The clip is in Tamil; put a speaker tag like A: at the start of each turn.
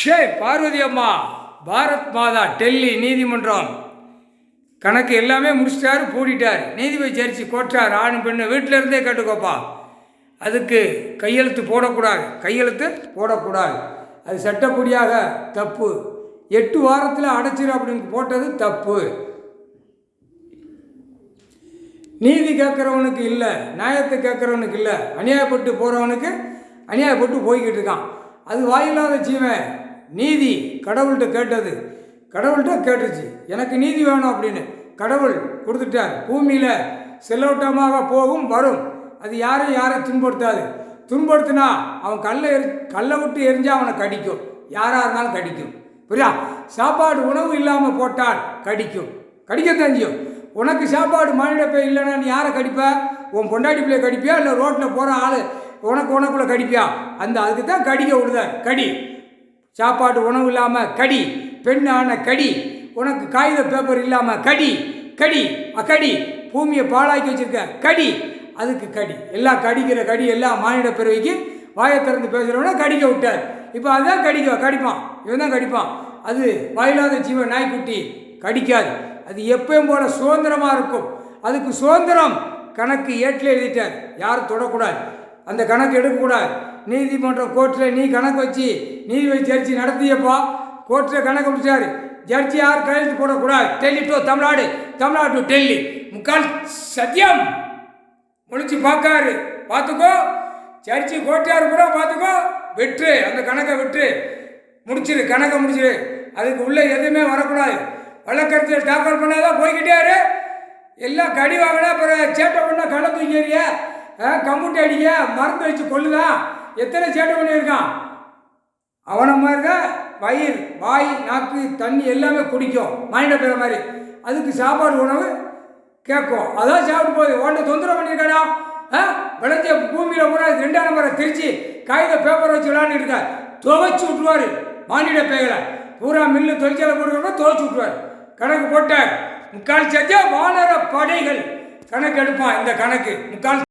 A: ஷே பார்வதி அம்மா, பாரத் மாதா, டெல்லி நீதிமன்றம் கணக்கு எல்லாமே முடிச்சிட்டாரு, பூடிட்டார். நீதிபதி ஜெயிச்சு கோட்டார், ஆண் பெண்ணு வீட்டில் இருந்தே கேட்டுக்கோப்பா. அதுக்கு கையெழுத்து போடக்கூடாது. அது சட்டப்படியாக தப்பு. 8 வாரத்தில் அடைச்சிரு அப்படின்னு போட்டது தப்பு. நீதி கேட்குறவனுக்கு இல்லை, நியாயத்தை கேட்குறவனுக்கு இல்லை, அநியாயப்பட்டு போகிறவனுக்கு அநியாயப்பட்டு போய்கிட்டு இருக்கான். அது வாயில்லாத ஜீவன். நீதி கடவுள்கிட்ட கேட்டுச்சு, எனக்கு நீதி வேணும் அப்படின்னு. கடவுள் கொடுத்துட்டார். பூமியில் செல்லோட்டமாக போகும் வரும். அது யாரையும் துன்படுத்தினா அவன் கல்லை விட்டு எரிஞ்சால் அவனை கடிக்கும். யாராக இருந்தாலும் கடிக்கும். புரியா? சாப்பாடு உணவு இல்லாமல் போட்டால் கடிக்க தெரிஞ்சியும். உனக்கு சாப்பாடு மானிடப்பே இல்லைன்னா நீ யாரை கடிப்ப? உன் பொண்டாட்டி பிள்ளைய கடிப்பியா, இல்லை ரோட்டில் போகிற ஆள் உனக்குள்ளே கடிப்பியா? அதுக்கு தான் கடிக்க விடுத. கடி. சாப்பாடு உணவு இல்லாமல் கடி. பெண்ணான கடி. உனக்கு காகித பேப்பர் இல்லாமல் கடி. பூமியை பாழாக்கி வச்சிருக்க கடி. அதுக்கு கடி. எல்லாம் கடிக்கிற கடி எல்லாம் மானிட பிறவிக்கு வாயை திறந்து பேசுகிறவன கடிக்க விட்டார். இப்போ அதுதான் கடிப்பான். இவன் தான் கடிப்பான். அது வாயில்லாத ஜீவன், நாய்க்குட்டி கடிக்காது. அது எப்பயும் போல சுதந்திரமாக இருக்கும். அதுக்கு சுதந்திரம் கணக்கு ஏட்டில் எழுதிட்டார். யாரும் தொடக்கூடாது, அந்த கணக்கு எடுக்கக்கூடாது. நீதிமன்றம் கோர்ட்டில் நீ கணக்கு வச்சு நீதிபதி ஜட்ஜி நடத்தியப்பா. கோர்ட்டில் கணக்கு முடிச்சார். ஜட்ஜி யார் கையெழுத்து போடக்கூடாது. Delhi to Tamil Nadu to Delhi. முக்கால் சத்தியம் முடிச்சு பார்த்துக்கோ. ஜட்ஜி கோர்ட்டார் கூட பார்த்துக்கோ. அந்த கணக்கை கணக்கை முடிச்சிரு. அதுக்கு உள்ளே எதுவுமே வரக்கூடாது. வழக்கறிஞர் தாக்கல் பண்ணாதான் போய்கிட்டே எல்லாம் கடி வாங்கினா அப்புறம் சேட்டை பண்ண கள்ள தூக்கிறிய, கம்முட்டி அடிக்க, மருந்து வச்சு கொள்ளுதான். எத்தனை சேட்டை பண்ணியிருக்கான். அவனை மாதிரி தான் வயிறு, வாய், நாக்கு, தண்ணி எல்லாமே குடிக்கும். மானிட பேர மாதிரி. அதுக்கு சாப்பாடு உணவு கேட்கும். அதான் சாப்பிட்டு போகுது. உன்னை தொந்தரவு பண்ணியிருக்காடா. விளைஞ்ச பூமியில் பூரா 2ஆம் நம்பரை திரிச்சு காகித பேப்பர் வச்சு விளையாண்டு இருக்க. துவைச்சு விட்டுருவார். மானிட பேகலை பூரா மில்லு தொழிற்சாலை போடுறவங்க துவைச்சு விட்டுருவார். கணக்கு போட்டார். முக்கால் சத்தியம் வானர படைகள் கணக்கு எடுப்பான். இந்த கணக்கு முக்கால்